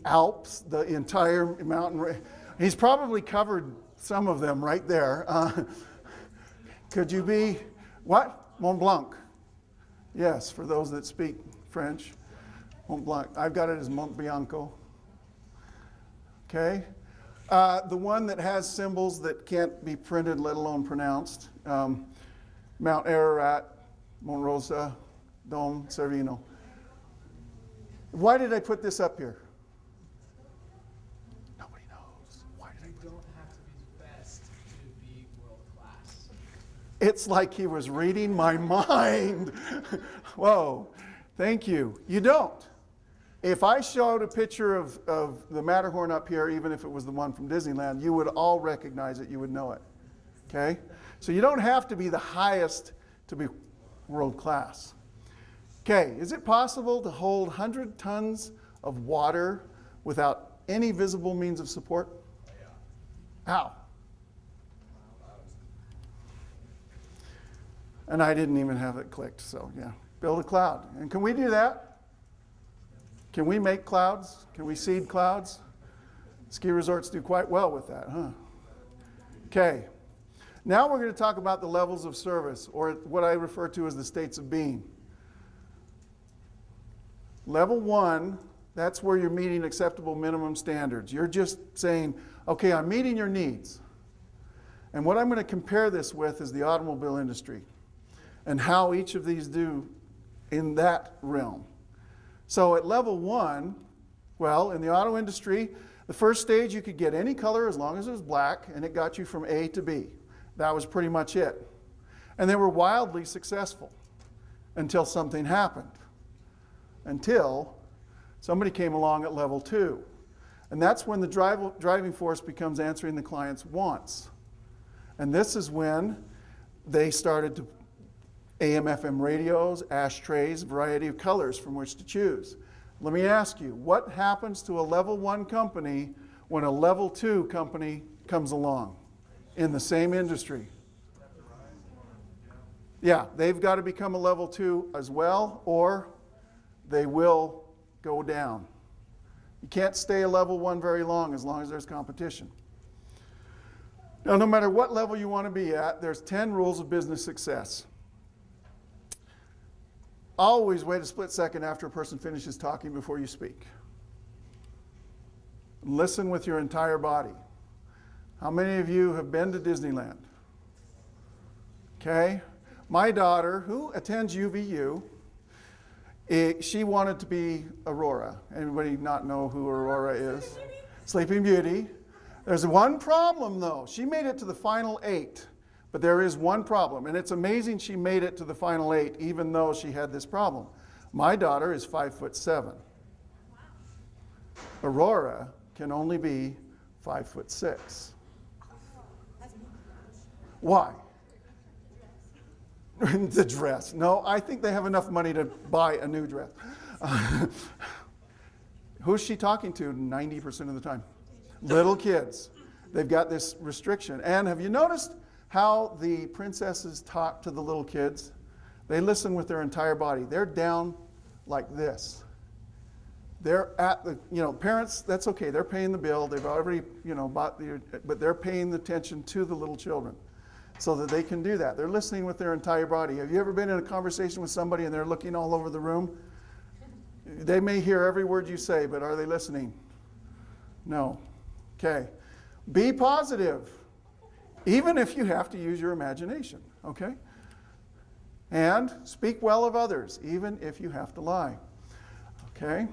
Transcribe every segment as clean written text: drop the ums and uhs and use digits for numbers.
Alps, the entire mountain. He's probably covered some of them right there. Could you be, what? Mont Blanc. Yes, for those that speak French. Mont Blanc. I've got it as Mont Bianco. Okay. The one that has symbols that can't be printed, let alone pronounced. Mount Ararat, Mont Rosa, Dom Cervino. Why did I put this up here? Nobody knows. Why did I put it? You don't have to be the best to be world class. It's like he was reading my mind. Whoa, thank you. You don't. If I showed a picture of the Matterhorn up here, even if it was the one from Disneyland, you would all recognize it. You would know it. Okay? So you don't have to be the highest to be world class. Okay, is it possible to hold 100 tons of water without any visible means of support? Yeah. How? And I didn't even have it clicked, so yeah. Build a cloud. And can we do that? Can we make clouds? Can we seed clouds? Ski resorts do quite well with that, huh? Okay. Now we're going to talk about the levels of service, or what I refer to as the states of being. Level 1, that's where you're meeting acceptable minimum standards. You're just saying, okay, I'm meeting your needs. And what I'm going to compare this with is the automobile industry and how each of these do in that realm. So at level 1, well, in the auto industry, the first stage you could get any color as long as it was black, and it got you from A to B. That was pretty much it. And they were wildly successful until something happened. Until somebody came along at level 2. And that's when the driving force becomes answering the client's wants. And this is when they started to AM/FM radios, ashtrays, variety of colors from which to choose. Let me ask you, what happens to a level 1 company when a level 2 company comes along in the same industry? Yeah, they've got to become a level 2 as well, or they will go down. You can't stay a level 1 very long as there's competition. Now, no matter what level you want to be at, there's 10 rules of business success. Always wait a split second after a person finishes talking before you speak. Listen with your entire body. How many of you have been to Disneyland? Okay. My daughter, who attends UVU, she wanted to be Aurora. Anybody not know who Aurora is? Sleeping Beauty. There's one problem, though. She made it to the final 8. But there is one problem, and it's amazing she made it to the final 8, even though she had this problem. My daughter is 5'7". Aurora can only be 5'6". Why? The dress. No, I think they have enough money to buy a new dress. Who's she talking to 90% of the time? Little kids. They've got this restriction. And have you noticed how the princesses talk to the little kids? They listen with their entire body. They're down like this. They're at the, parents, that's okay. They're paying the bill. They've already, bought but they're paying attention to the little children so that they can do that. They're listening with their entire body. Have you ever been in a conversation with somebody and they're looking all over the room? They may hear every word you say, but are they listening? No. Okay. Be positive. Even if you have to use your imagination, okay? And speak well of others, even if you have to lie, okay?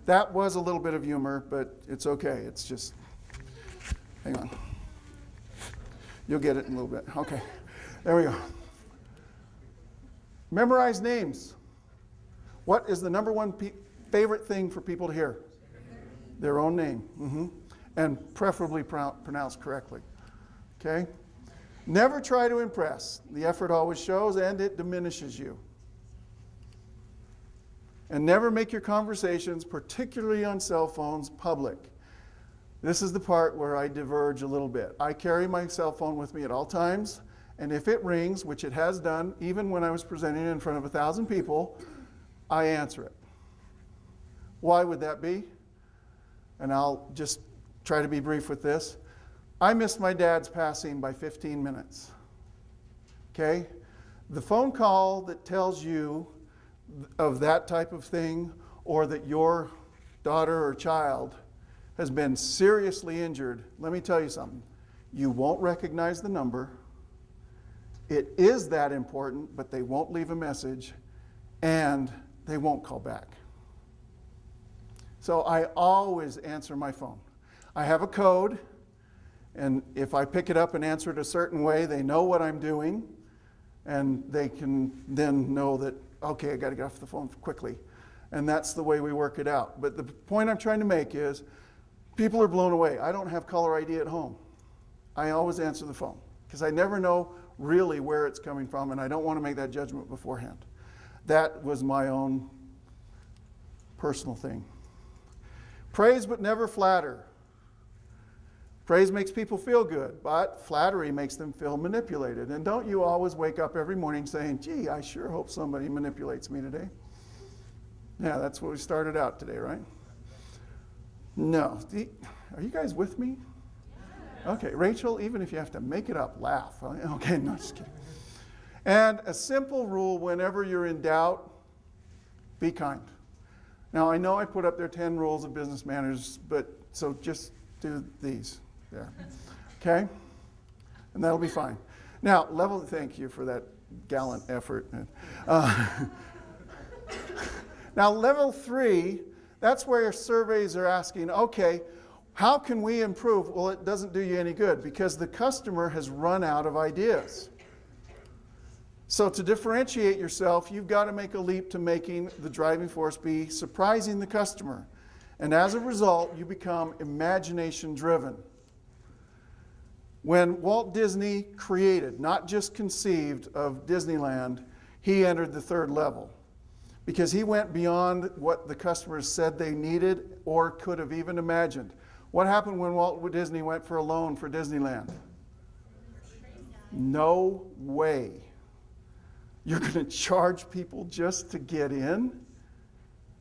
That was a little bit of humor, but it's okay. It's just, hang on. You'll get it in a little bit. Okay, there we go. Memorize names. What is the number one favorite thing for people to hear? Their own name, and preferably pronounced correctly. Okay? Never try to impress. The effort always shows and it diminishes you. And never make your conversations, particularly on cell phones, public. This is the part where I diverge a little bit. I carry my cell phone with me at all times, and if it rings, which it has done, even when I was presenting in front of 1,000 people, I answer it. Why would that be? and I'll just try to be brief with this. I missed my dad's passing by 15 minutes. Okay? The phone call that tells you of that type of thing, or that your daughter or child has been seriously injured, let me tell you something. You won't recognize the number. It is that important, but they won't leave a message, and they won't call back. So I always answer my phone. I have a code, and if I pick it up and answer it a certain way, they know what I'm doing, and they can then know that, okay, I got to get off the phone quickly. And that's the way we work it out. But the point I'm trying to make is, people are blown away. I don't have caller ID at home. I always answer the phone, because I never know really where it's coming from, and I don't want to make that judgment beforehand. That was my own personal thing. Praise but never flatter. Praise makes people feel good, but flattery makes them feel manipulated. And don't you always wake up every morning saying, gee, I sure hope somebody manipulates me today? Yeah, that's what we started out today, right? No. Are you guys with me? Okay, Rachel, even if you have to make it up, laugh. Okay, no, just kidding. And a simple rule whenever you're in doubt, be kind. Now, I know I put up there 10 rules of business manners, but so just do these there. Okay? And that'll be fine. Now, thank you for that gallant effort. Now, level 3, that's where surveys are asking, okay, how can we improve? Well, it doesn't do you any good because the customer has run out of ideas. So to differentiate yourself, you've got to make a leap to making the driving force be surprising the customer. And as a result, you become imagination driven. When Walt Disney created, not just conceived of Disneyland, he entered the 3rd level. Because he went beyond what the customers said they needed or could have even imagined. What happened when Walt Disney went for a loan for Disneyland? No way. You're going to charge people just to get in?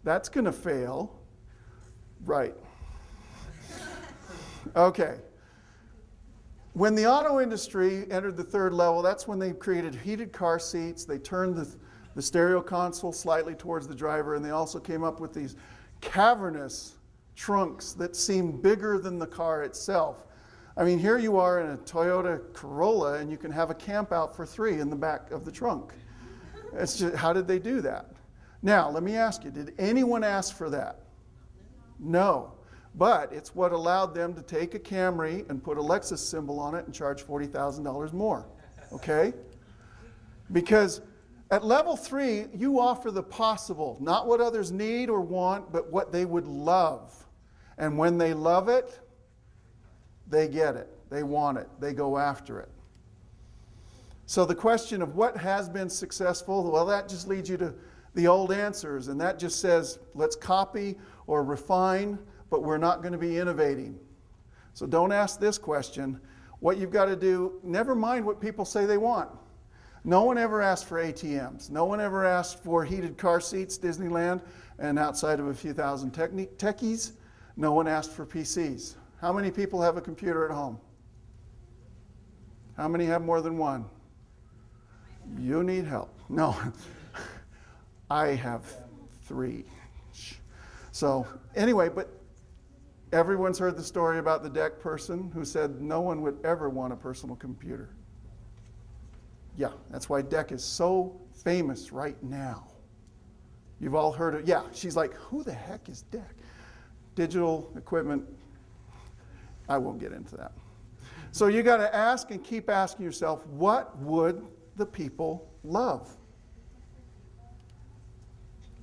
That's going to fail. Right. Okay. When the auto industry entered the 3rd level, that's when they created heated car seats. They turned the stereo console slightly towards the driver, and they also came up with these cavernous trunks that seem bigger than the car itself. I mean, here you are in a Toyota Corolla, and you can have a camp out for 3 in the back of the trunk. It's just, how did they do that? Now, let me ask you, did anyone ask for that? No. But it's what allowed them to take a Camry and put a Lexus symbol on it and charge $40,000 more. Okay? Because at level 3, you offer the possible, not what others need or want, but what they would love. And when they love it, they get it. They want it. They go after it. So the question of what has been successful, well, that just leads you to the old answers. And that just says, let's copy or refine, but we're not going to be innovating. So don't ask this question. What you've got to do, never mind what people say they want. No one ever asked for ATMs. No one ever asked for heated car seats, Disneyland, and outside of a few thousand techies, no one asked for PCs. How many people have a computer at home? How many have more than one? You need help. No, I have 3. So anyway, but everyone's heard the story about the DEC person who said no one would ever want a personal computer. Yeah, that's why DEC is so famous right now. You've all heard of, yeah, she's like, who the heck is DEC? Digital equipment, I won't get into that. So you got to ask and keep asking yourself, what would the people love?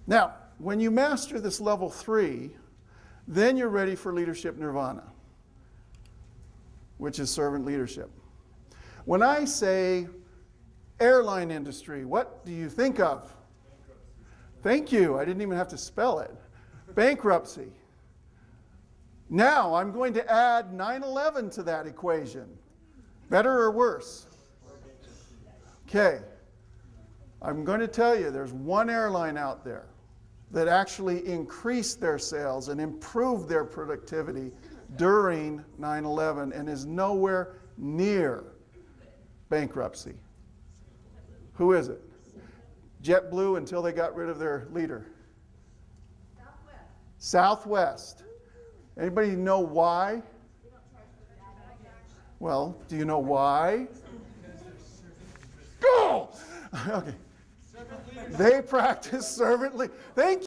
Now, when you master this level 3, then you're ready for leadership nirvana, which is servant leadership. When I say airline industry, what do you think of? Thank you. I didn't even have to spell it. Bankruptcy. Now I'm going to add 9/11 to that equation. Better or worse? Okay. I'm going to tell you there's one airline out there that actually increased their sales and improved their productivity during 9/11 and is nowhere near bankruptcy? Who is it? JetBlue until they got rid of their leader. Southwest. Anybody know why? Well, do you know why? Go! Okay. They practice servantly. Thank you.